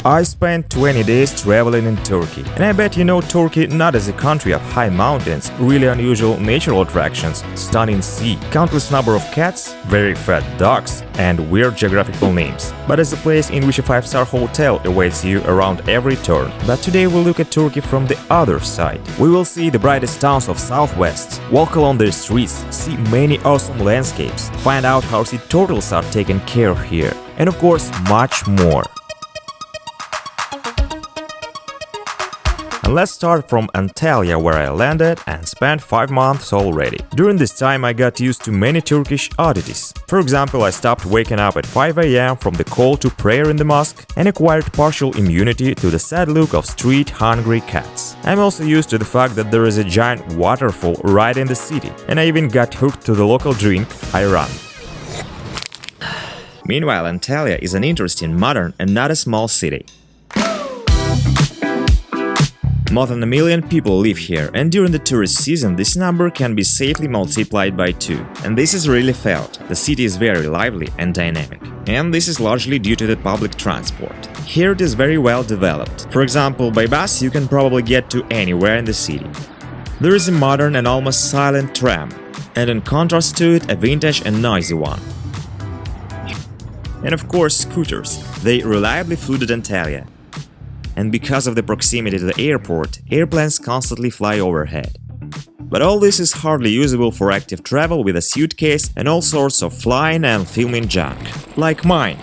I spent 20 days traveling in Turkey, and I bet you know Turkey not as a country of high mountains, really unusual natural attractions, stunning sea, countless number of cats, very fat dogs, and weird geographical names, but as a place in which a 5-star hotel awaits you around every turn. But today we'll look at Turkey from the other side. We will see the brightest towns of Southwest, walk along their streets, see many awesome landscapes, find out how sea turtles are taken care of here, and of course much more. And let's start from Antalya, where I landed and spent 5 months already. During this time I got used to many Turkish oddities. For example, I stopped waking up at 5 AM from the call to prayer in the mosque and acquired partial immunity to the sad look of street-hungry cats. I'm also used to the fact that there is a giant waterfall right in the city, and I even got hooked to the local drink, ayran. Meanwhile, Antalya is an interesting, modern and not a small city. More than 1 million people live here, and during the tourist season this number can be safely multiplied by 2. And this is really felt. The city is very lively and dynamic. And this is largely due to the public transport. Here it is very well developed. For example, by bus you can probably get to anywhere in the city. There is a modern and almost silent tram, and in contrast to it, a vintage and noisy one. And of course, scooters. They reliably flooded Antalya. And because of the proximity to the airport, airplanes constantly fly overhead. But all this is hardly usable for active travel with a suitcase and all sorts of flying and filming junk, like mine.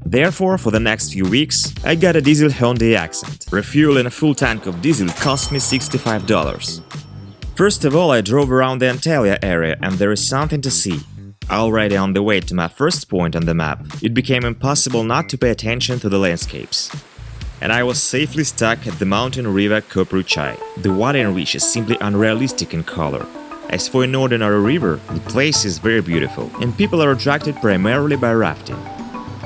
Therefore, for the next few weeks, I got a diesel Hyundai Accent. Refueling a full tank of diesel cost me $65. First of all, I drove around the Antalya area, and there is something to see. Already on the way to my first point on the map, it became impossible not to pay attention to the landscapes. And I was safely stuck at the mountain river Köprüçay. The water in which is simply unrealistic in color. As for an ordinary river, the place is very beautiful, and people are attracted primarily by rafting.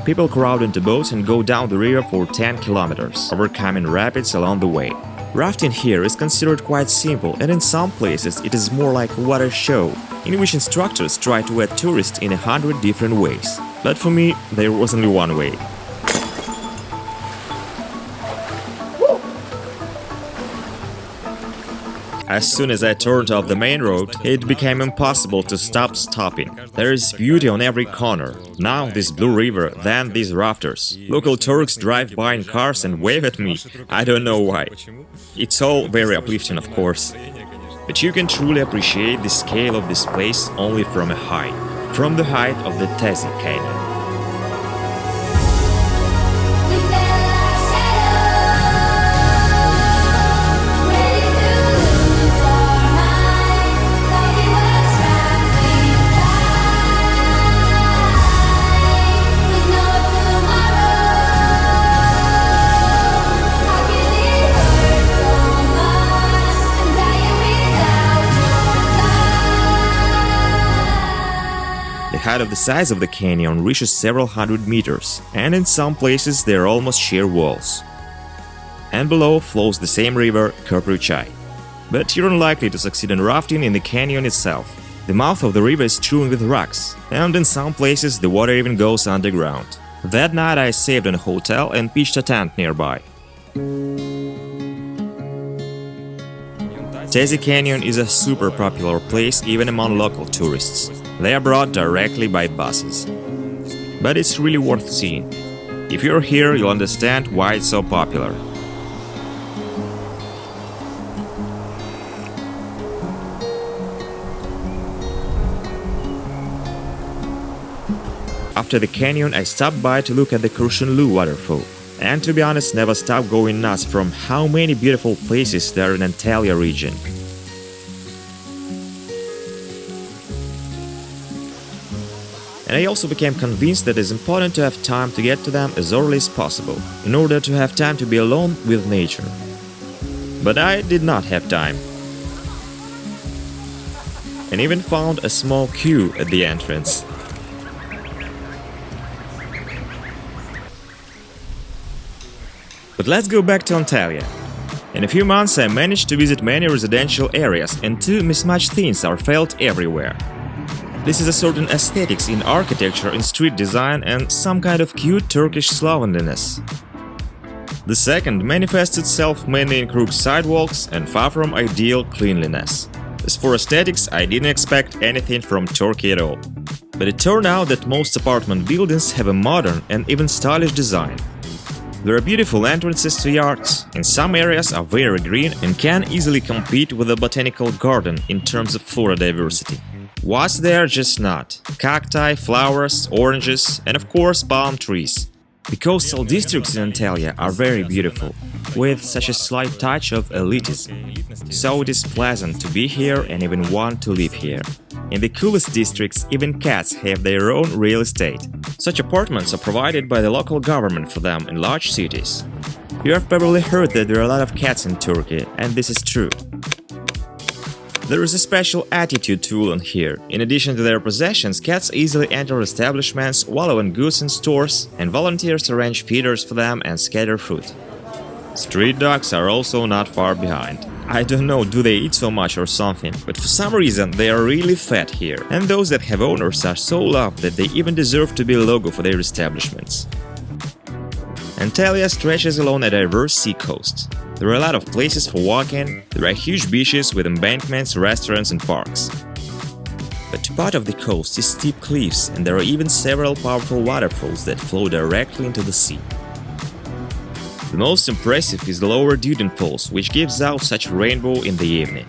People crowd into boats and go down the river for 10 kilometers, overcoming rapids along the way. Rafting here is considered quite simple, and in some places it is more like a water show, in which instructors try to add tourists in 100 different ways. But for me, there was only one way. As soon as I turned off the main road, it became impossible to stop stopping. There is beauty on every corner. Now this blue river, then these rafters. Local Turks drive by in cars and wave at me. I don't know why. It's all very uplifting, of course. But you can truly appreciate the scale of this place only from a height. From the height of the Tazi Canyon. The height of the size of the canyon reaches several hundred meters, and in some places they are almost sheer walls. And below flows the same river, Köprüçay. But you're unlikely to succeed in rafting in the canyon itself. The mouth of the river is strewn with rocks, and in some places the water even goes underground. That night I saved in a hotel and pitched a tent nearby. Tazi Canyon is a super popular place even among local tourists. They are brought directly by buses. But it's really worth seeing. If you're here, you'll understand why it's so popular. After the canyon, I stopped by to look at the Kurşunlu waterfall. And to be honest, never stopped going nuts from how many beautiful places there are in Antalya region. And I also became convinced that it's important to have time to get to them as early as possible, in order to have time to be alone with nature. But I did not have time. And even found a small queue at the entrance. But let's go back to Antalya. In a few months I managed to visit many residential areas, and two mismatched things are felt everywhere. This is a certain aesthetics in architecture, in street design, and some kind of cute Turkish slovenliness. The second manifests itself mainly in crooked sidewalks and far from ideal cleanliness. As for aesthetics, I didn't expect anything from Turkey at all. But it turned out that most apartment buildings have a modern and even stylish design. There are beautiful entrances to yards, and some areas are very green and can easily compete with a botanical garden in terms of flora diversity. What's there just not? Cacti, flowers, oranges, and of course palm trees. The coastal districts in Antalya are very beautiful, with such a slight touch of elitism. So it is pleasant to be here and even want to live here. In the coolest districts, even cats have their own real estate. Such apartments are provided by the local government for them in large cities. You have probably heard that there are a lot of cats in Turkey, and this is true. There is a special attitude tool on here. In addition to their possessions, cats easily enter establishments, wallow in goods in stores, and volunteers arrange feeders for them and scatter food. Street dogs are also not far behind. I don't know, do they eat so much or something, but for some reason they are really fat here, and those that have owners are so loved that they even deserve to be a logo for their establishments. Antalya stretches along a diverse seacoast. There are a lot of places for walking, there are huge beaches with embankments, restaurants and parks. But part of the coast is steep cliffs, and there are even several powerful waterfalls that flow directly into the sea. The most impressive is the lower Duden Falls, which gives out such a rainbow in the evening.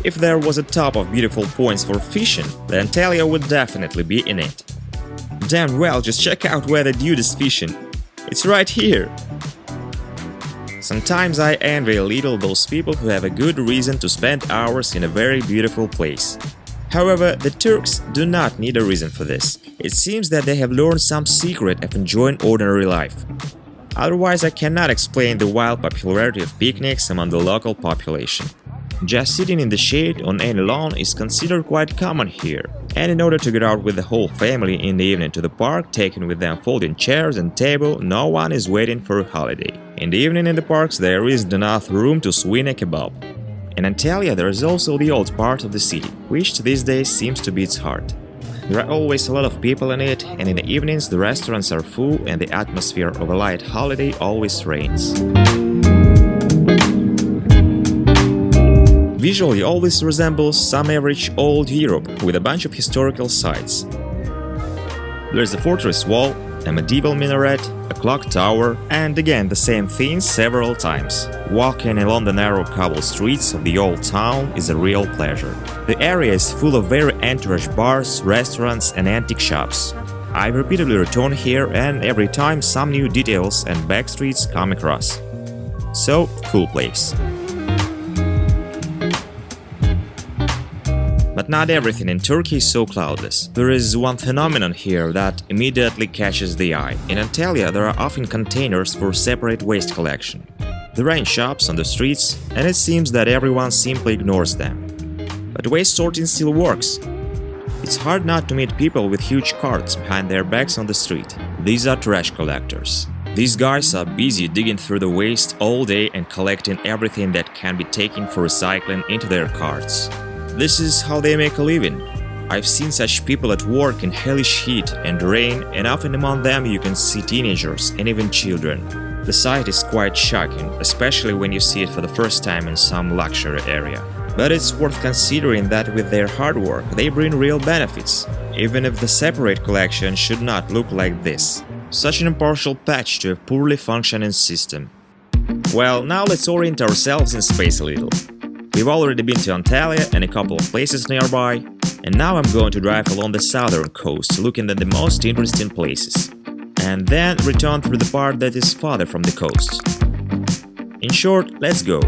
If there was a top of beautiful points for fishing, then Antalya would definitely be in it. Damn well, just check out where the dude is fishing. It's right here! Sometimes I envy a little those people who have a good reason to spend hours in a very beautiful place. However, the Turks do not need a reason for this. It seems that they have learned some secret of enjoying ordinary life. Otherwise, I cannot explain the wild popularity of picnics among the local population. Just sitting in the shade on any lawn is considered quite common here, and in order to get out with the whole family in the evening to the park, taking with them folding chairs and table, no one is waiting for a holiday. In the evening in the parks there isn't enough room to swing a kebab. In Antalya there is also the old part of the city, which these days seems to be its heart. There are always a lot of people in it, and in the evenings the restaurants are full and the atmosphere of a light holiday always reigns. Visually, all this resembles some average old Europe with a bunch of historical sites. There's a fortress wall, a medieval minaret, a clock tower, and again the same thing several times. Walking along the narrow cobble streets of the old town is a real pleasure. The area is full of very entourage bars, restaurants and antique shops. I repeatedly return here, and every time some new details and backstreets come across. So, cool place. But not everything in Turkey is so cloudless. There is one phenomenon here that immediately catches the eye. In Antalya there are often containers for separate waste collection. There are shops on the streets, and it seems that everyone simply ignores them. But waste sorting still works. It's hard not to meet people with huge carts behind their backs on the street. These are trash collectors. These guys are busy digging through the waste all day and collecting everything that can be taken for recycling into their carts. This is how they make a living. I've seen such people at work in hellish heat and rain, and often among them you can see teenagers and even children. The sight is quite shocking, especially when you see it for the first time in some luxury area. But it's worth considering that with their hard work they bring real benefits, even if the separate collection should not look like this. Such an impartial patch to a poorly functioning system. Well, now let's orient ourselves in space a little. We've already been to Antalya and a couple of places nearby, and now I'm going to drive along the southern coast, looking at the most interesting places, and then return through the part that is farther from the coast. In short, let's go!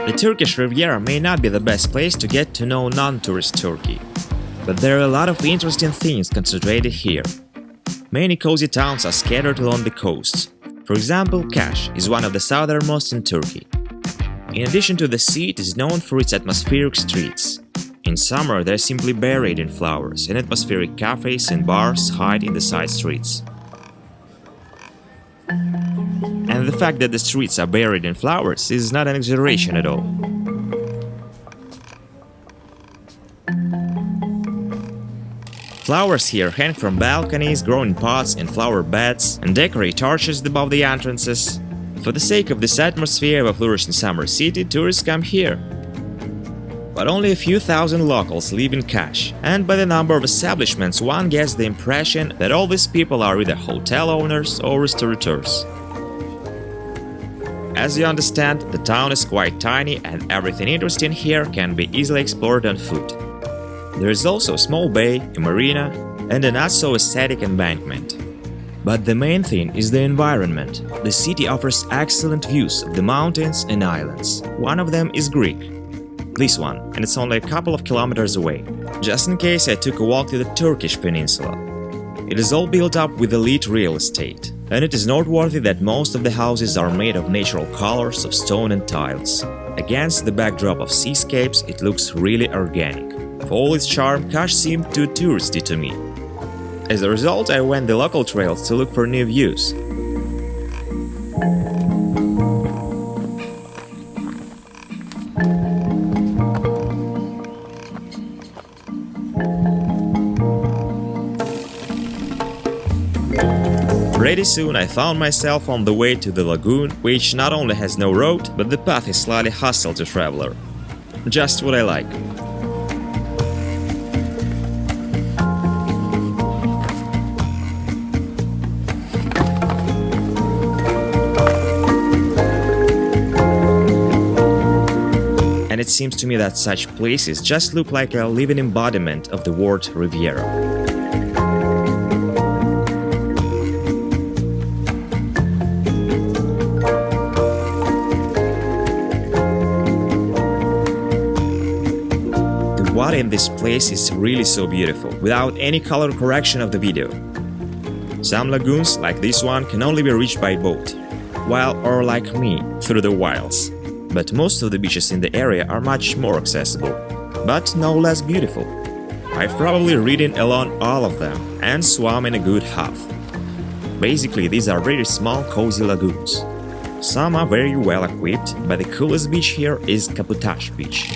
The Turkish riviera may not be the best place to get to know non-tourist Turkey, but there are a lot of interesting things concentrated here. Many cozy towns are scattered along the coast. For example, Kash is one of the southernmost in Turkey. In addition to the sea, it is known for its atmospheric streets. In summer, they're simply buried in flowers, and atmospheric cafes and bars hide in the side streets. And the fact that the streets are buried in flowers is not an exaggeration at all. Flowers here hang from balconies, grow in pots and flower beds, and decorate arches above the entrances. For the sake of this atmosphere of a flourishing summer city, tourists come here. But only a few thousand locals live in Kash, and by the number of establishments one gets the impression that all these people are either hotel owners or restaurateurs. As you understand, the town is quite tiny and everything interesting here can be easily explored on foot. There is also a small bay, a marina, and a not-so-aesthetic embankment. But the main thing is the environment. The city offers excellent views of the mountains and islands. One of them is Greek. This one, and it's only a couple of kilometers away. Just in case, I took a walk to the Turkish peninsula. It is all built up with elite real estate, and it is noteworthy that most of the houses are made of natural colors of stone and tiles. Against the backdrop of seascapes, it looks really organic. For all its charm, Kash seemed too touristy to me. As a result, I went the local trails to look for new views. Pretty soon I found myself on the way to the lagoon, which not only has no road, but the path is slightly hostile to traveler. Just what I like. And it seems to me that such places just look like a living embodiment of the word riviera. The water in this place is really so beautiful, without any color correction of the video. Some lagoons, like this one, can only be reached by boat, while or like me, through the wilds. But most of the beaches in the area are much more accessible, but no less beautiful. I've probably ridden along all of them and swam in a good half. Basically, these are very small, cozy lagoons. Some are very well equipped, but the coolest beach here is Kaputas Beach.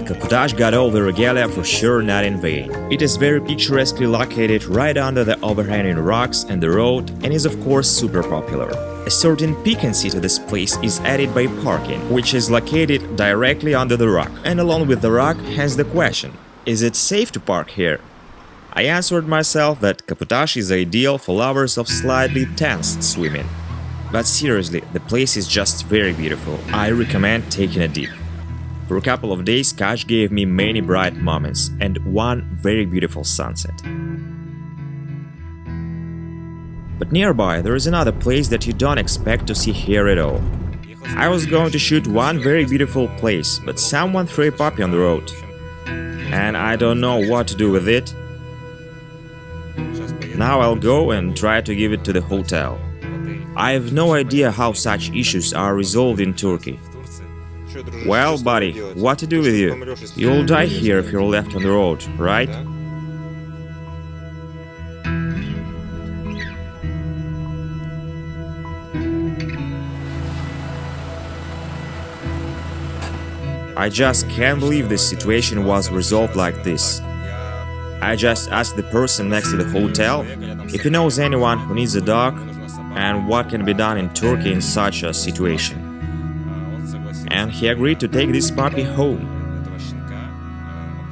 Kaputas got all the regalia for sure, not in vain. It is very picturesquely located right under the overhanging rocks and the road, and is of course super popular. A certain piquancy to this place is added by parking, which is located directly under the rock. And along with the rock, hence the question, is it safe to park here? I answered myself that Kaputas is ideal for lovers of slightly tense swimming. But seriously, the place is just very beautiful. I recommend taking a dip. For a couple of days, Kash gave me many bright moments and one very beautiful sunset. But nearby, there is another place that you don't expect to see here at all. I was going to shoot one very beautiful place, but someone threw a puppy on the road. And I don't know what to do with it. Now I'll go and try to give it to the hotel. I have no idea how such issues are resolved in Turkey. Well, buddy, what to do with you? You'll die here if you're left on the road, right? I just can't believe this situation was resolved like this. I just asked the person next to the hotel if he knows anyone who needs a dog and what can be done in Turkey in such a situation. And he agreed to take this puppy home.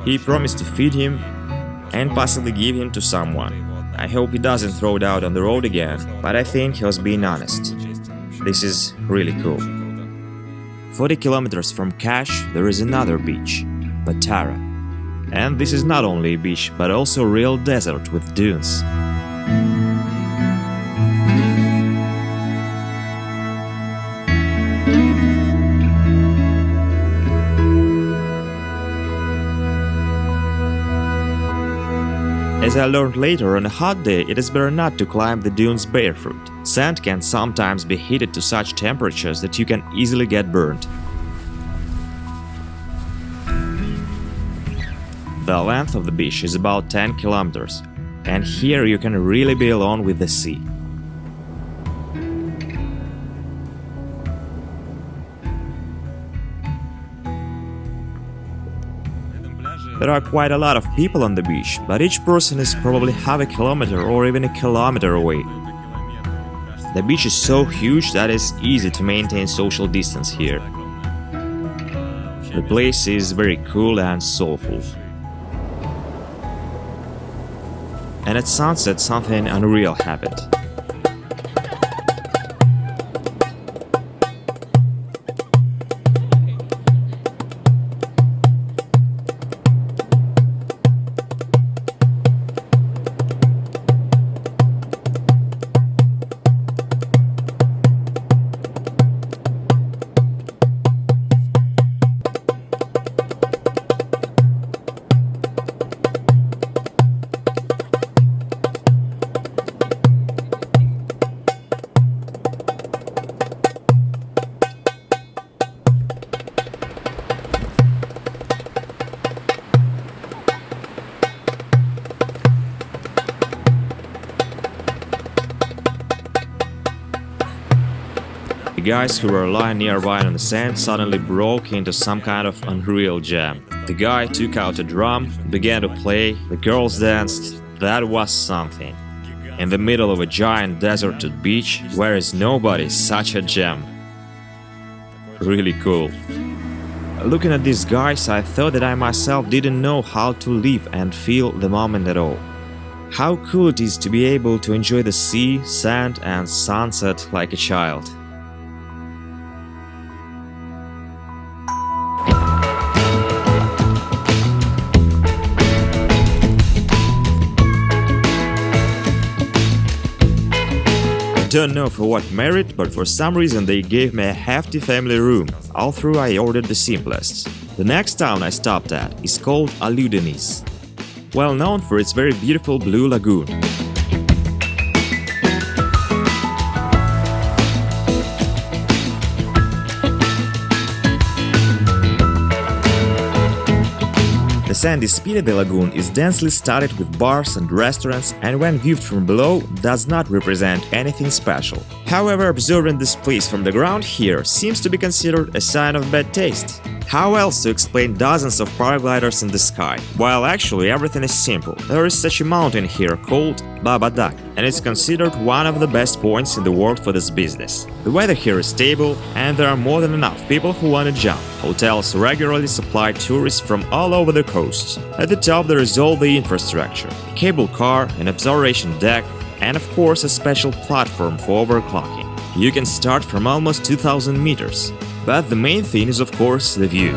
He promised to feed him and possibly give him to someone. I hope he doesn't throw it out on the road again, but I think he was being honest. This is really cool. 40 kilometers from Kash, there is another beach, Patara. And this is not only a beach, but also a real desert with dunes. As I learned later, on a hot day it is better not to climb the dunes barefoot. Sand can sometimes be heated to such temperatures that you can easily get burned. The length of the beach is about 10 kilometers, and here you can really be alone with the sea. There are quite a lot of people on the beach, but each person is probably half a kilometer or even a kilometer away. The beach is so huge that it's easy to maintain social distance here. The place is very cool and soulful. And at sunset something unreal happened. The guys who were lying nearby on the sand suddenly broke into some kind of unreal jam. The guy took out a drum, began to play, the girls danced. That was something. In the middle of a giant deserted beach, where is nobody, such a jam. Really cool. Looking at these guys, I thought that I myself didn't know how to live and feel the moment at all. How cool it is to be able to enjoy the sea, sand and sunset like a child. Don't know for what merit, but for some reason they gave me a hefty family room. All through I ordered the simplest. The next town I stopped at is called Oludeniz, well known for its very beautiful blue lagoon. The sandy spit of the lagoon is densely studded with bars and restaurants, and when viewed from below does not represent anything special. However, observing this place from the ground here seems to be considered a sign of bad taste. How else to explain dozens of paragliders in the sky? While actually everything is simple. There is such a mountain here called Babadak, and it's considered one of the best points in the world for this business. The weather here is stable, and there are more than enough people who want to jump. Hotels regularly supply tourists from all over the coast. At the top there is all the infrastructure, a cable car, an observation deck, and of course a special platform for overclocking. You can start from almost 2000 meters. But the main thing is of course the view.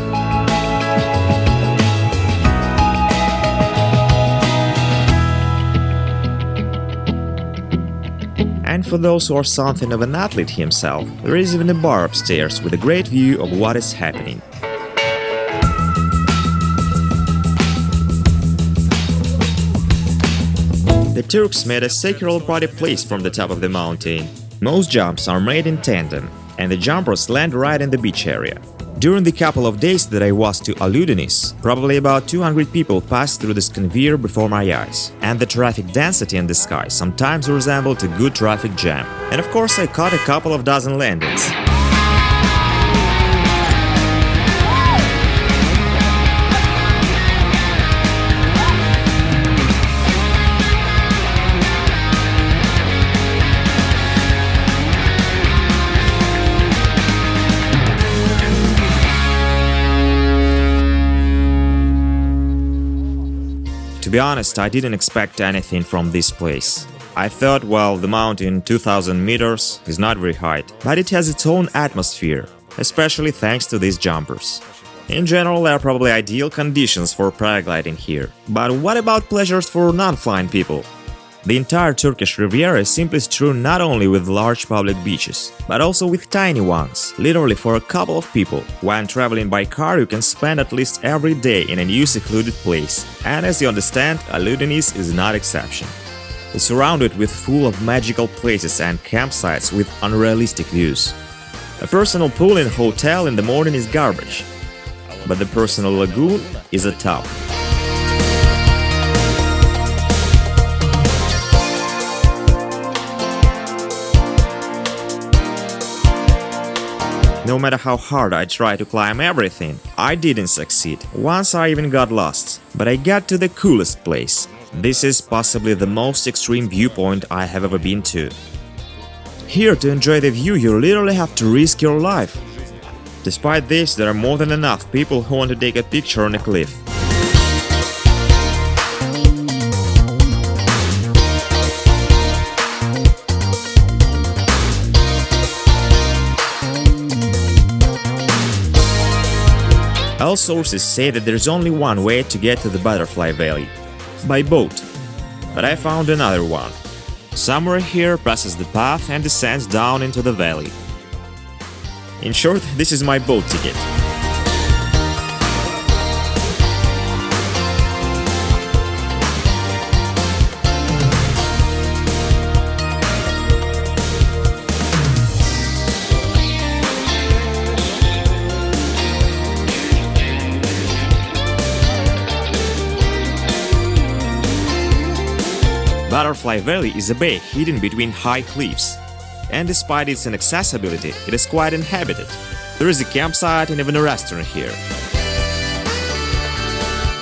And for those who are something of an athlete himself, there is even a bar upstairs with a great view of what is happening. The Turks made a sacred party place from the top of the mountain. Most jumps are made in tandem, and the jumpers land right in the beach area. During the couple of days that I was to Oludeniz, probably about 200 people passed through this conveyor before my eyes, and the traffic density in the sky sometimes resembled a good traffic jam. And of course I caught a couple of dozen landings. To be honest, I didn't expect anything from this place. I thought, well, the mountain 2000 meters is not very high, but it has its own atmosphere, especially thanks to these jumpers. In general, there are probably ideal conditions for paragliding here. But what about pleasures for non-flying people? The entire Turkish riviera is simply strewn not only with large public beaches, but also with tiny ones, literally for a couple of people. When traveling by car, you can spend at least every day in a new secluded place, and as you understand, Oludeniz is not exception. It's surrounded with full of magical places and campsites with unrealistic views. A personal pool in a hotel in the morning is garbage, but the personal lagoon is a top. No matter how hard I tried to climb everything, I didn't succeed. Once I even got lost, but I got to the coolest place. This is possibly the most extreme viewpoint I have ever been to. Here, to enjoy the view, you literally have to risk your life. Despite this, there are more than enough people who want to take a picture on a cliff. All sources say that there's only one way to get to the Butterfly Valley – by boat. But I found another one. Somewhere here passes the path and descends down into the valley. In short, this is my boat ticket. Butterfly Valley is a bay hidden between high cliffs, and despite its inaccessibility, it is quite inhabited. There is a campsite and even a restaurant here.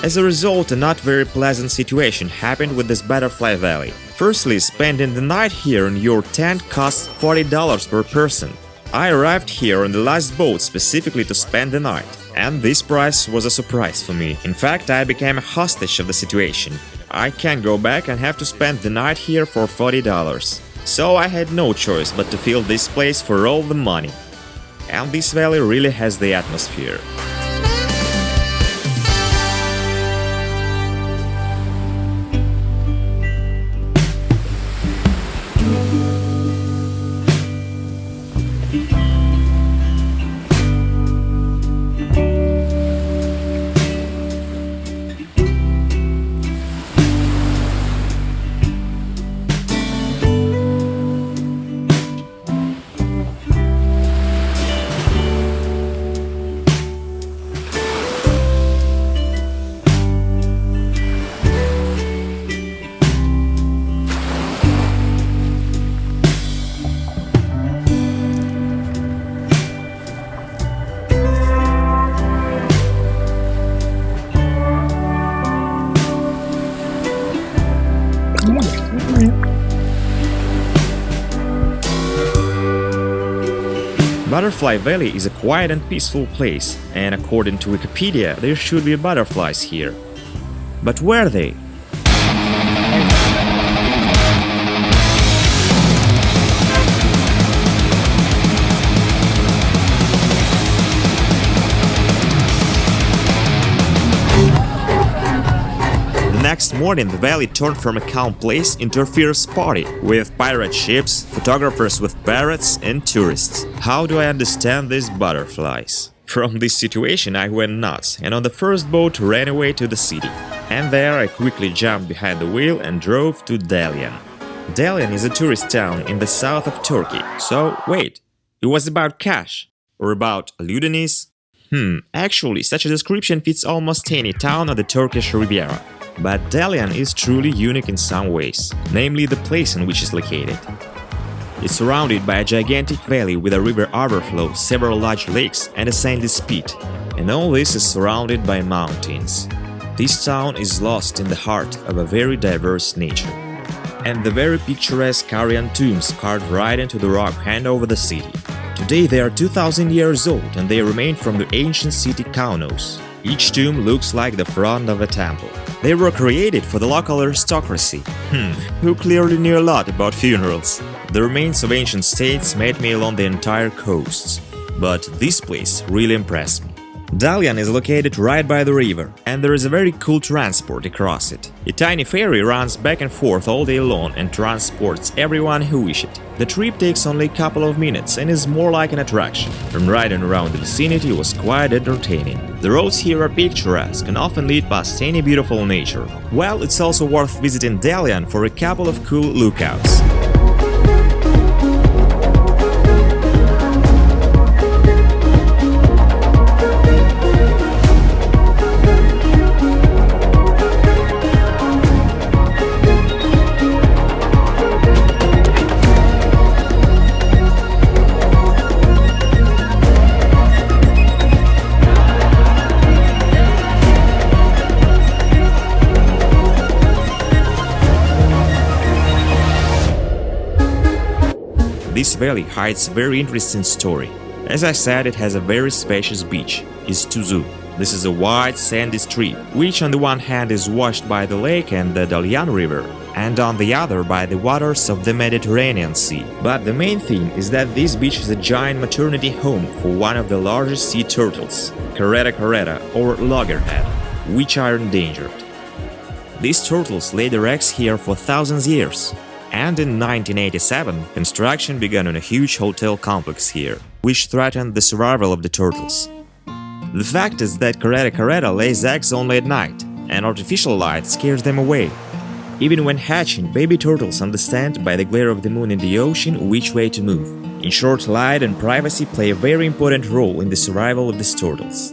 As a result, a not very pleasant situation happened with this Butterfly Valley. Firstly, spending the night here in your tent costs $40 per person. I arrived here on the last boat specifically to spend the night, and this price was a surprise for me. In fact, I became a hostage of the situation. I can't go back and have to spend the night here for $40. So I had no choice but to fill this place for all the money. And this valley really has the atmosphere. Butterfly Valley is a quiet and peaceful place, and according to Wikipedia, there should be butterflies here. But were they? Next morning, the valley turned from a calm place into a fierce party, with pirate ships, photographers with parrots, and tourists. How do I understand these butterflies? From this situation, I went nuts, and on the first boat ran away to the city. And there I quickly jumped behind the wheel and drove to Dalyan. Dalyan is a tourist town in the south of Turkey. So, wait, it was about cash? Or about Oludeniz? Actually, such a description fits almost any town on the Turkish riviera. But Dalyan is truly unique in some ways, namely the place in which it's located. It's surrounded by a gigantic valley with a river overflow, several large lakes, and a sandy spit, and all this is surrounded by mountains. This town is lost in the heart of a very diverse nature, and the very picturesque Aryan tombs carved right into the rock hand over the city. Today they are 2000 years old, and they remain from the ancient city Kaunos. Each tomb looks like the front of a temple. They were created for the local aristocracy, who clearly knew a lot about funerals. The remains of ancient states made me along the entire coast, but this place really impressed me. Dalyan is located right by the river, and there is a very cool transport across it. A tiny ferry runs back and forth all day long and transports everyone who wish it. The trip takes only a couple of minutes and is more like an attraction, and riding around the vicinity was quite entertaining. The roads here are picturesque and often lead past any beautiful nature. Well, it's also worth visiting Dalyan for a couple of cool lookouts. This valley hides a very interesting story. As I said, it has a very spacious beach, Tuzu. This is a wide, sandy strip, which on the one hand is washed by the lake and the Dalyan River, and on the other by the waters of the Mediterranean Sea. But the main thing is that this beach is a giant maternity home for one of the largest sea turtles, Kaputas or loggerhead, which are endangered. These turtles lay their eggs here for thousands of years. And in 1987, construction began on a huge hotel complex here, which threatened the survival of the turtles. The fact is that Kaputas lays eggs only at night, and artificial light scares them away. Even when hatching, baby turtles understand by the glare of the moon in the ocean which way to move. In short, light and privacy play a very important role in the survival of these turtles.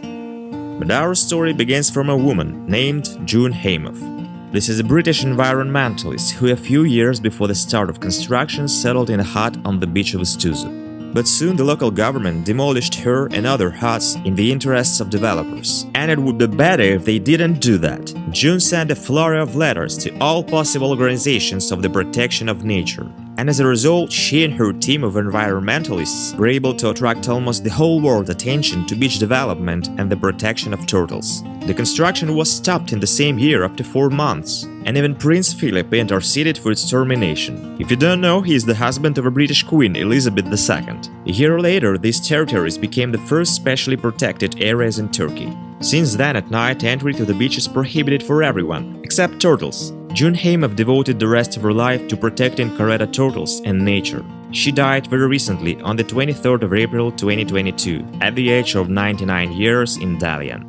But our story begins from a woman named June Heymoth. This is a British environmentalist who a few years before the start of construction settled in a hut on the beach of Tuzu. But soon the local government demolished her and other huts in the interests of developers. And it would be better if they didn't do that. June sent a flurry of letters to all possible organizations of the protection of nature. And as a result, she and her team of environmentalists were able to attract almost the whole world's attention to beach development and the protection of turtles. The construction was stopped in the same year after 4 months, and even Prince Philip interceded for its termination. If you don't know, he is the husband of a British Queen, Elizabeth II. A year later, these territories became the first specially protected areas in Turkey. Since then, at night, entry to the beach is prohibited for everyone, except turtles. June Heymoth devoted the rest of her life to protecting Kaputas turtles and nature. She died very recently on the 23rd of April 2022 at the age of 99 years in Dalyan.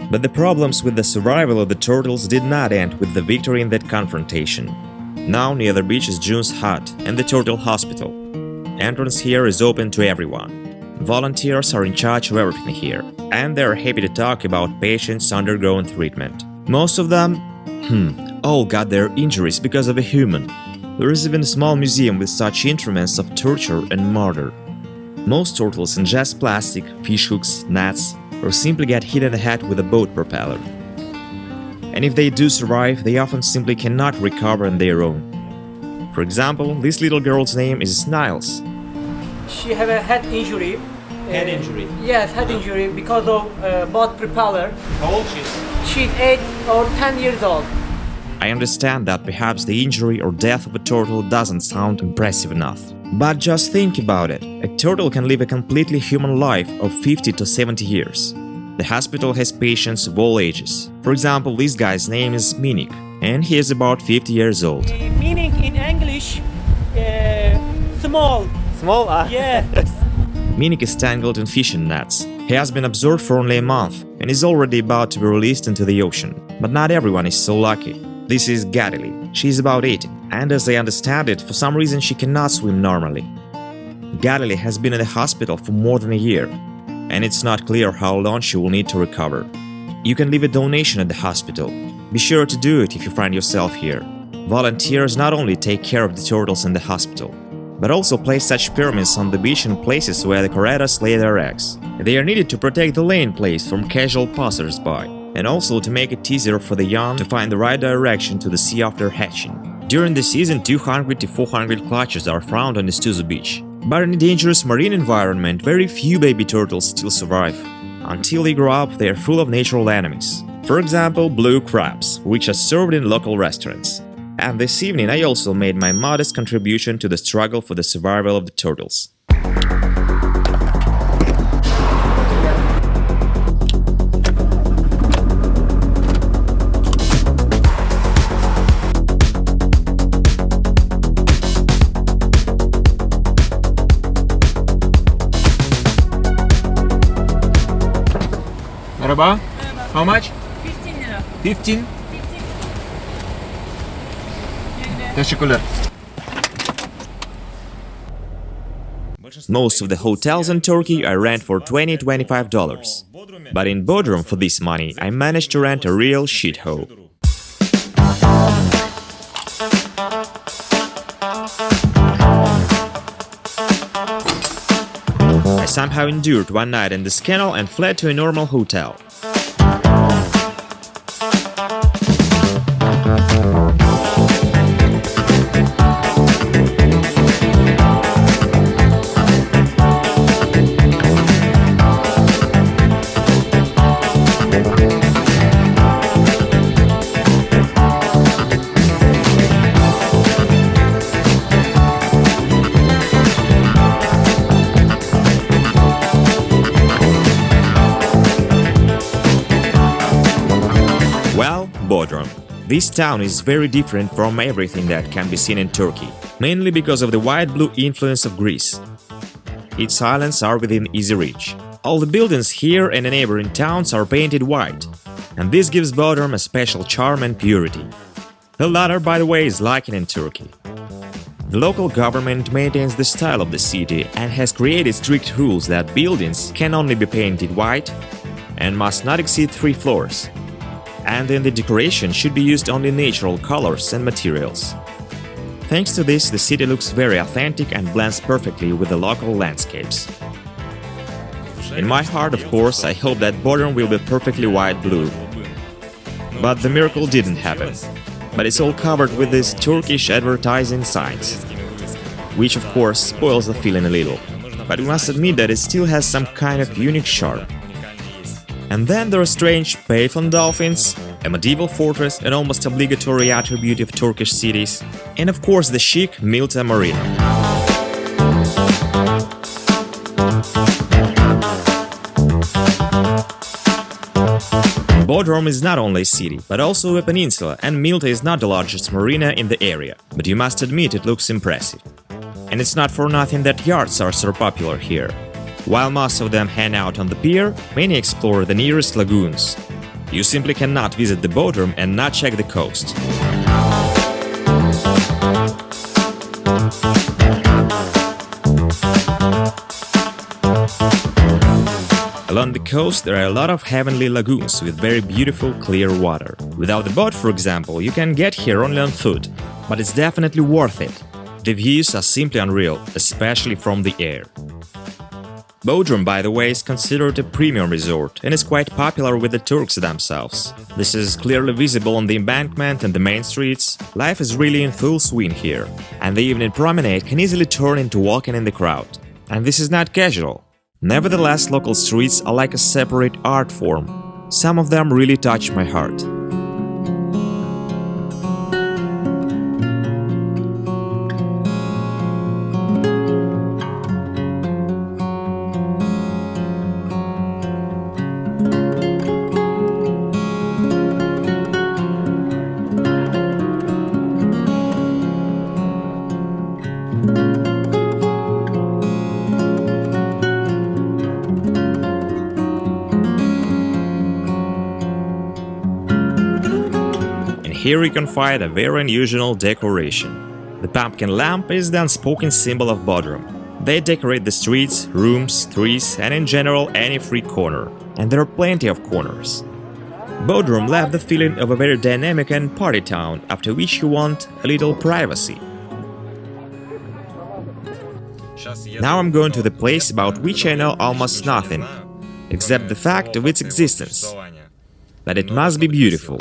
But the problems with the survival of the turtles did not end with the victory in that confrontation. Now near the beach is June's hut and the turtle hospital. Entrance here is open to everyone. Volunteers are in charge of everything here, and they are happy to talk about patients undergoing treatment. Most of them, all got their injuries because of a human. There is even a small museum with such instruments of torture and murder. Most turtles ingest plastic, fish hooks, nets, or simply get hit in the head with a boat propeller. And if they do survive, they often simply cannot recover on their own. For example, this little girl's name is Niles. She have a head injury. Head injury? Yes, head injury because of boat propeller. How old she is? She's 8 or 10 years old. I understand that perhaps the injury or death of a turtle doesn't sound impressive enough. But just think about it. A turtle can live a completely human life of 50 to 70 years. The hospital has patients of all ages. For example, this guy's name is Meke, and he is about 50 years old. Meaning in English, small. Small? Yes. Meke is tangled in fishing nets. He has been observed for only a month and is already about to be released into the ocean. But not everyone is so lucky. This is Gadili. She is about 80, and as I understand it, for some reason she cannot swim normally. Gadili has been in the hospital for more than a year, and it's not clear how long she will need to recover. You can leave a donation at the hospital. Be sure to do it if you find yourself here. Volunteers not only take care of the turtles in the hospital, but also place such pyramids on the beach in places where the Kaputas lay their eggs. They are needed to protect the laying place from casual passers-by, and also to make it easier for the young to find the right direction to the sea after hatching. During the season, 200 to 400 clutches are found on Tuzu beach. But in a dangerous marine environment, very few baby turtles still survive. Until they grow up, they are full of natural enemies. For example, blue crabs, which are served in local restaurants. And this evening I also made my modest contribution to the struggle for the survival of the turtles. Merhaba. How much? 15 lira. 15. Teşekkürler. Most of the hotels in Turkey I rent for $20–25. But in Bodrum, for this money, I managed to rent a real shithole. I somehow endured one night in this kennel and fled to a normal hotel. Bodrum. This town is very different from everything that can be seen in Turkey, mainly because of the white-blue influence of Greece. Its islands are within easy reach. All the buildings here and the neighboring towns are painted white, and this gives Bodrum a special charm and purity. The latter, by the way, is lacking in Turkey. The local government maintains the style of the city and has created strict rules that buildings can only be painted white and must not exceed 3 floors. And then the decoration should be used only natural colors and materials. Thanks to this, the city looks very authentic and blends perfectly with the local landscapes. In my heart, of course, I hope that Bodrum will be perfectly white-blue. But the miracle didn't happen. But it's all covered with these Turkish advertising signs, which of course spoils the feeling a little. But we must admit that it still has some kind of unique charm. And then there are strange python dolphins, a medieval fortress, an almost obligatory attribute of Turkish cities, and of course the chic Milta Marina. Bodrum is not only a city, but also a peninsula, and Milta is not the largest marina in the area, but you must admit it looks impressive. And it's not for nothing that yachts are so popular here. While most of them hang out on the pier, many explore the nearest lagoons. You simply cannot visit the Bodrum and not check the coast. Along the coast there are a lot of heavenly lagoons with very beautiful clear water. Without the boat, for example, you can get here only on foot, but it's definitely worth it. The views are simply unreal, especially from the air. Bodrum, by the way, is considered a premium resort and is quite popular with the Turks themselves. This is clearly visible on the embankment and the main streets. Life is really in full swing here, and the evening promenade can easily turn into walking in the crowd. And this is not casual. Nevertheless, local streets are like a separate art form. Some of them really touch my heart. Here you can find a very unusual decoration. The pumpkin lamp is the unspoken symbol of Bodrum. They decorate the streets, rooms, trees, and in general any free corner. And there are plenty of corners. Bodrum left the feeling of a very dynamic and party town, after which you want a little privacy. Now I'm going to the place about which I know almost nothing, except the fact of its existence. But it must be beautiful.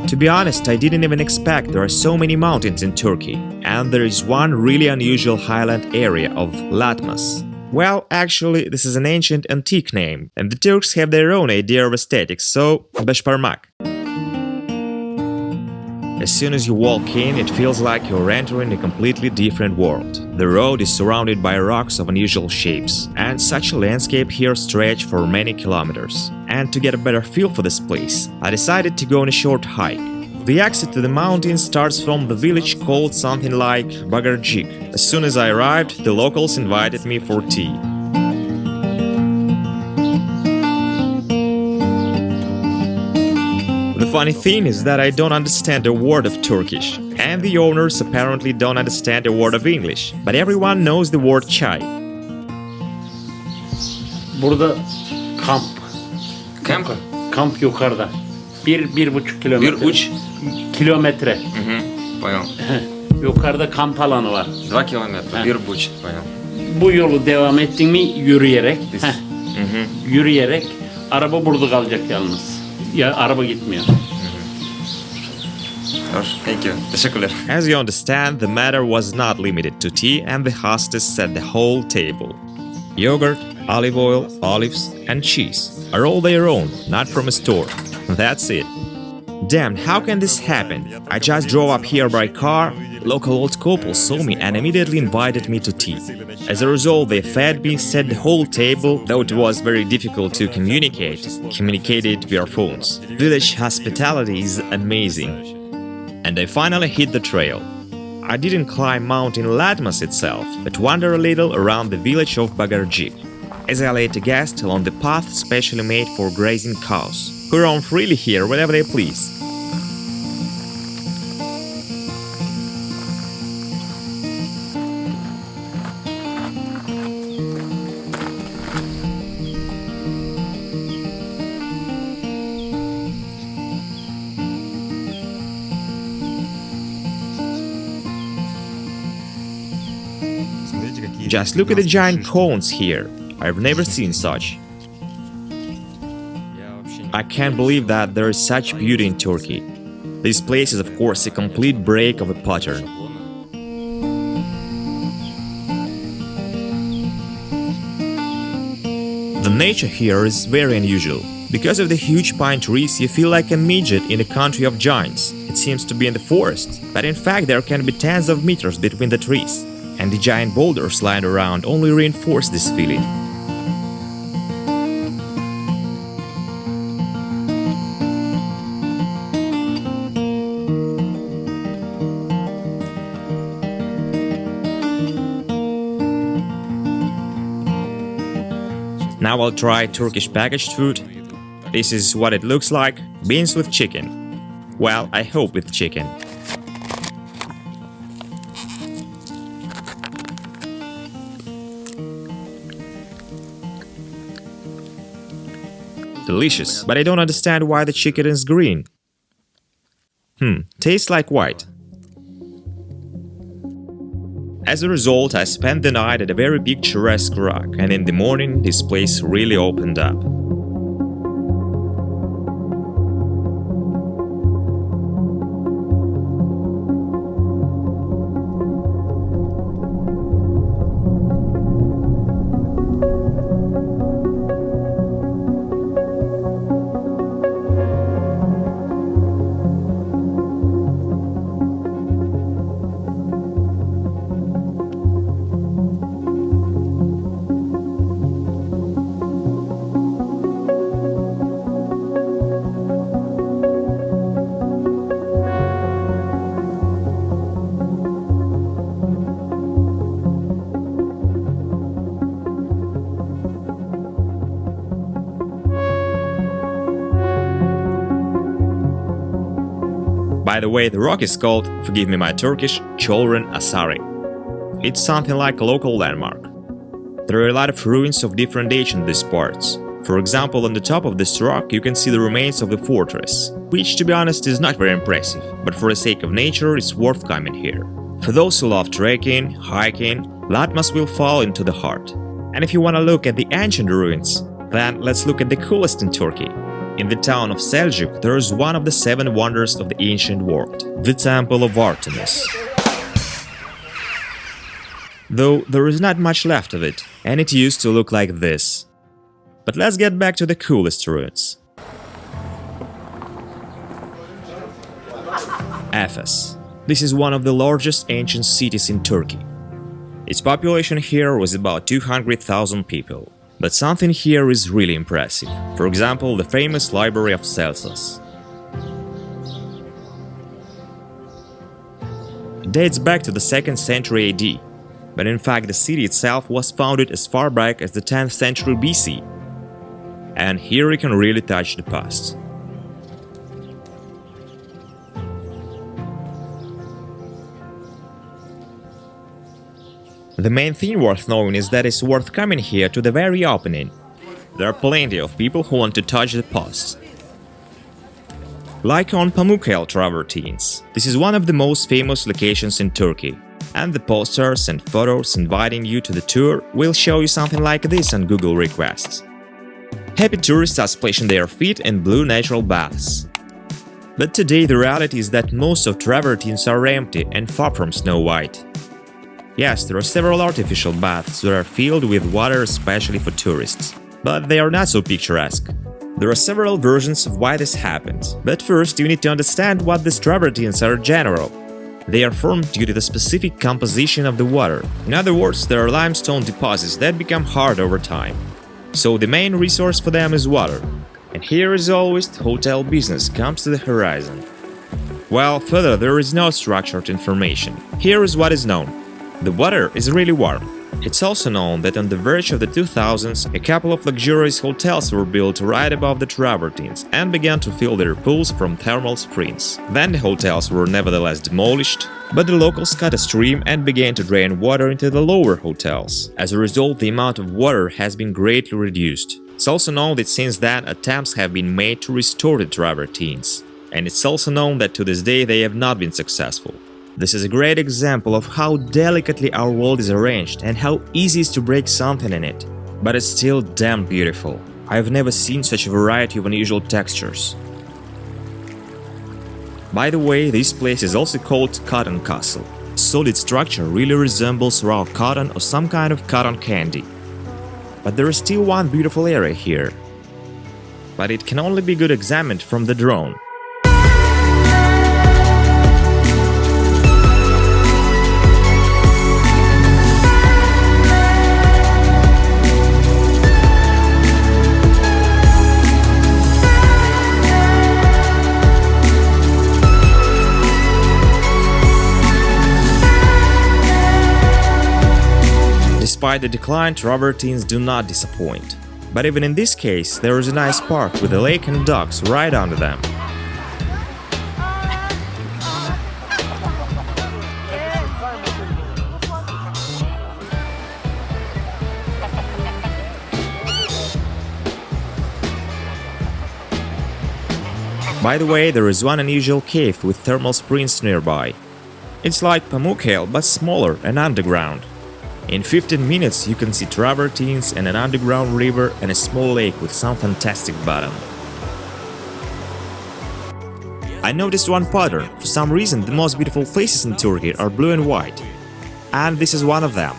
To be honest, I didn't even expect there are so many mountains in Turkey, and there is one really unusual highland area of Latmos. Well, actually, this is an ancient antique name, and the Turks have their own idea of aesthetics, so Beşparmak. As soon as you walk in, it feels like you're entering a completely different world. The road is surrounded by rocks of unusual shapes, and such a landscape here stretches for many kilometers. And to get a better feel for this place, I decided to go on a short hike. The exit to the mountain starts from the village called something like Bagarjik. As soon as I arrived, the locals invited me for tea. The funny thing is that I don't understand a word of Turkish, and the owners apparently don't understand a word of English, but everyone knows the word chai. Burada kamp. Camp? Kamp yukarıda. 1,5 kilometre. 1,5 kilometre. Понял. Yukarıda kamp alanı var. 2 километра. 1,5. Понял. Bu yolu devam ettin mi yürüyerek. Yürüyerek. Araba burada kalacak yalnız. Ya araba gitmiyor. Thank you. Teşekkürler. As you understand, the matter was not limited to tea, and the hostess set the whole table. Yogurt, olive oil, olives, and cheese are all their own, not from a store. That's it. Damn, how can this happen? I just drove up here by car, local old couple saw me and immediately invited me to tea. As a result, they fed me, set the whole table, though it was very difficult to communicated via phones. Village hospitality is amazing. And I finally hit the trail. I didn't climb Mountain Latmos itself, but wander a little around the village of Bagarjik, as I later guessed along the path specially made for grazing cows, who roam freely here whenever they please. Just look at the giant cones here. I've never seen such. I can't believe that there is such beauty in Turkey. This place is of course a complete break of a pattern. The nature here is very unusual. Because of the huge pine trees, you feel like a midget in a country of giants. It seems to be in the forest, but in fact there can be tens of meters between the trees, and the giant boulders lying around only reinforce this feeling. Now I'll try Turkish packaged food. This is what it looks like: beans with chicken. Well, I hope with chicken. Delicious, but I don't understand why the chicken is green. Tastes like white. As a result, I spent the night at a very picturesque rock, and in the morning this place really opened up. By the way, the rock is called, forgive me my Turkish, Cholren Asari. It's something like a local landmark. There are a lot of ruins of different age in these parts. For example, on the top of this rock you can see the remains of the fortress, which to be honest is not very impressive, but for the sake of nature it's worth coming here. For those who love trekking, hiking, Latmos will fall into the heart. And if you want to look at the ancient ruins, then let's look at the coolest in Turkey. In the town of Seljuk, there is one of the 7 wonders of the ancient world, the Temple of Artemis. Though there is not much left of it, and it used to look like this. But let's get back to the coolest ruins. Ephesus. This is one of the largest ancient cities in Turkey. Its population here was about 200,000 people. But something here is really impressive. For example, the famous library of Celsus. dates back to the 2nd century AD, but in fact the city itself was founded as far back as the 10th century BC. And here you can really touch the past. The main thing worth knowing is that it's worth coming here to the very opening. There are plenty of people who want to touch the past. Like on Pamukkale travertines. This is one of the most famous locations in Turkey, and the posters and photos inviting you to the tour will show you something like this on Google requests. Happy tourists are splashing their feet in blue natural baths. But today the reality is that most of travertines are empty and far from snow white. Yes, there are several artificial baths that are filled with water especially for tourists, but they are not so picturesque. There are several versions of why this happens, but first you need to understand what these travertines are in general. They are formed due to the specific composition of the water. In other words, there are limestone deposits that become hard over time. So the main resource for them is water. And here, as always, the hotel business comes to the horizon. Well, further, there is no structured information. Here is what is known. The water is really warm. It's also known that on the verge of the 2000s, a couple of luxurious hotels were built right above the travertines and began to fill their pools from thermal springs. Then the hotels were nevertheless demolished, but the locals cut a stream and began to drain water into the lower hotels. As a result, the amount of water has been greatly reduced. It's also known that since then, attempts have been made to restore the travertines. And it's also known that to this day they have not been successful. This is a great example of how delicately our world is arranged and how easy it is to break something in it. But it's still damn beautiful. I've never seen such a variety of unusual textures. By the way, this place is also called Cotton Castle. Its solid structure really resembles raw cotton or some kind of cotton candy. But there is still one beautiful area here. But it can only be good examined from the drone. Despite the decline, travertines do not disappoint. But even in this case, there is a nice park with a lake and docks right under them. By the way, there is one unusual cave with thermal springs nearby. It's like Pamukkale but smaller and underground. In 15 minutes you can see travertines and an underground river and a small lake with some fantastic bottom. I noticed one pattern. For some reason the most beautiful places in Turkey are blue and white. And this is one of them.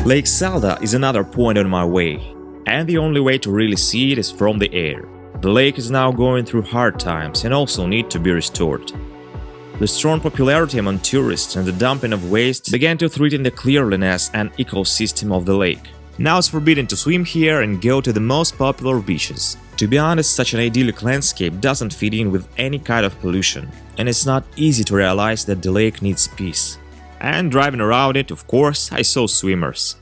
Lake Salda is another point on my way, and the only way to really see it is from the air. The lake is now going through hard times and also need to be restored. The strong popularity among tourists and the dumping of waste began to threaten the cleanliness and ecosystem of the lake. Now it's forbidden to swim here and go to the most popular beaches. To be honest, such an idyllic landscape doesn't fit in with any kind of pollution, and it's not easy to realize that the lake needs peace. And driving around it, of course, I saw swimmers.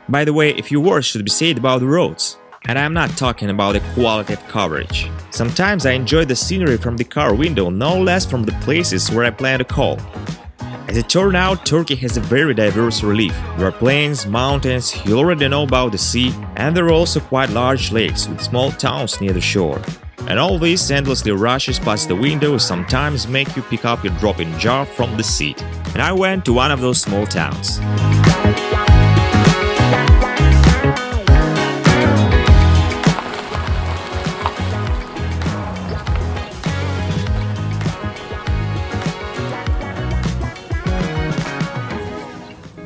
By the way, a few words should be said about the roads. And I'm not talking about the quality of coverage. Sometimes I enjoy the scenery from the car window, no less from the places where I plan to call. As it turned out, Turkey has a very diverse relief. There are plains, mountains, you already know about the sea, and there are also quite large lakes with small towns near the shore. And all this endlessly rushes past the window sometimes make you pick up your drop-in jar from the seat. And I went to one of those small towns.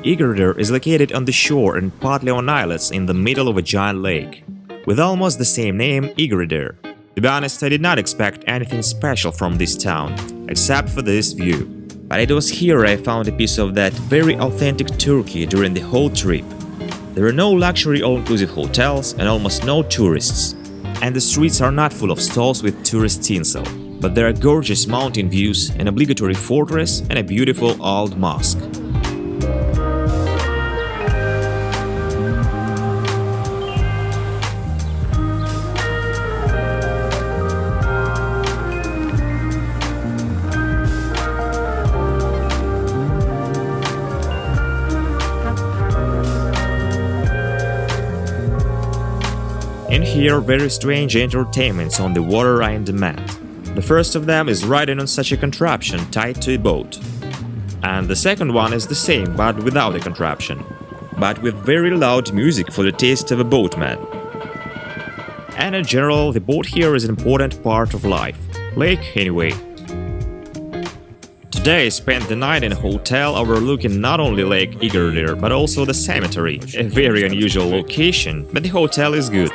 Egirdir is located on the shore and partly on islets in the middle of a giant lake, with almost the same name, Egirdir. To be honest, I did not expect anything special from this town, except for this view. But it was here I found a piece of that very authentic Turkey during the whole trip. There are no luxury all-inclusive hotels and almost no tourists. And the streets are not full of stalls with tourist tinsel, but there are gorgeous mountain views, an obligatory fortress and a beautiful old mosque. In here, very strange entertainments on the water are in demand. The first of them is riding on such a contraption tied to a boat. And the second one is the same, but without a contraption, but with very loud music for the taste of a boatman. And in general, the boat here is an important part of life. Lake, anyway. Today I spent the night in a hotel overlooking not only Lake Egirdir, but also the cemetery. A very unusual location, but the hotel is good.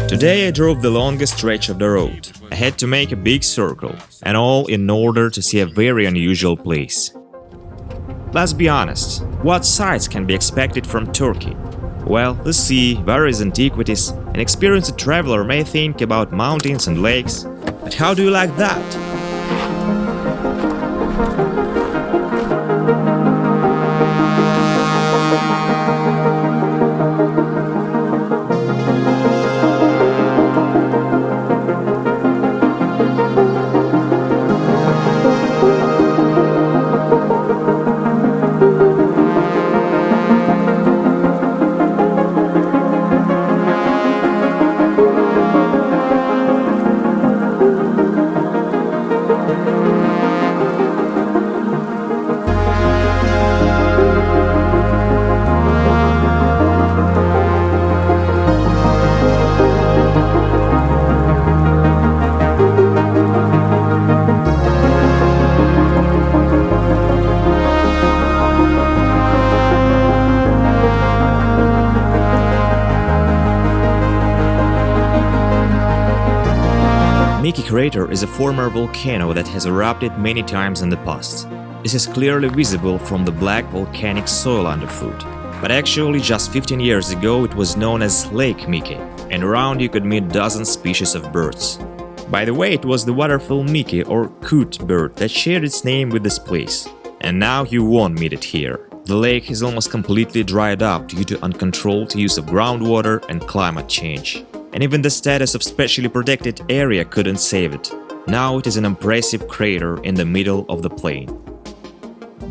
Today I drove the longest stretch of the road. I had to make a big circle, and all in order to see a very unusual place. Let's be honest, what sights can be expected from Turkey? Well, the sea, various antiquities, an experienced traveler may think about mountains and lakes, but how do you like that? Meke Crater is a former volcano that has erupted many times in the past. This is clearly visible from the black volcanic soil underfoot. But actually just 15 years ago it was known as Lake Meke, and around you could meet dozens species of birds. By the way, it was the waterfowl Meke or coot bird that shared its name with this place. And now you won't meet it here. The lake is almost completely dried up due to uncontrolled use of groundwater and climate change. And even the status of specially protected area couldn't save it. Now it is an impressive crater in the middle of the plain.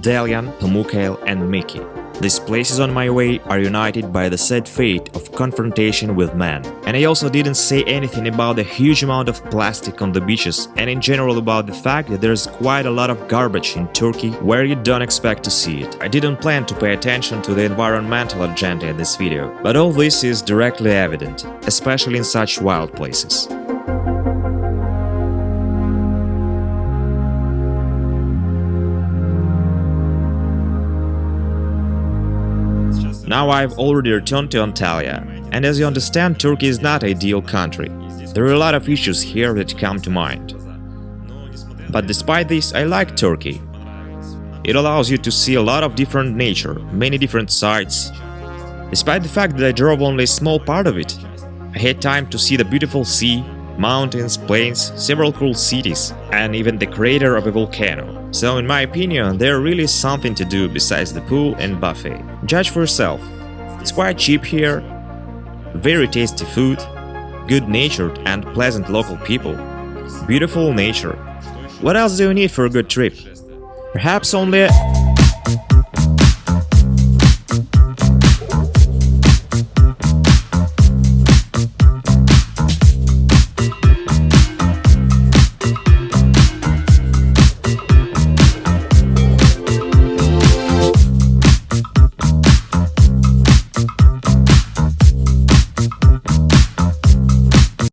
Dalyan, Pamukkale and Meke. These places on my way are united by the sad fate of confrontation with man. And I also didn't say anything about the huge amount of plastic on the beaches and in general about the fact that there's quite a lot of garbage in Turkey where you don't expect to see it. I didn't plan to pay attention to the environmental agenda in this video, but all this is directly evident, especially in such wild places. Now I've already returned to Antalya, and as you understand, Turkey is not an ideal country. There are a lot of issues here that come to mind. But despite this, I like Turkey. It allows you to see a lot of different nature, many different sights. Despite the fact that I drove only a small part of it, I had time to see the beautiful sea, mountains, plains, several cool cities, and even the crater of a volcano. So in my opinion, there really is something to do besides the pool and buffet. Judge for yourself. It's quite cheap here, very tasty food, good-natured and pleasant local people, beautiful nature. What else do you need for a good trip? Perhaps only a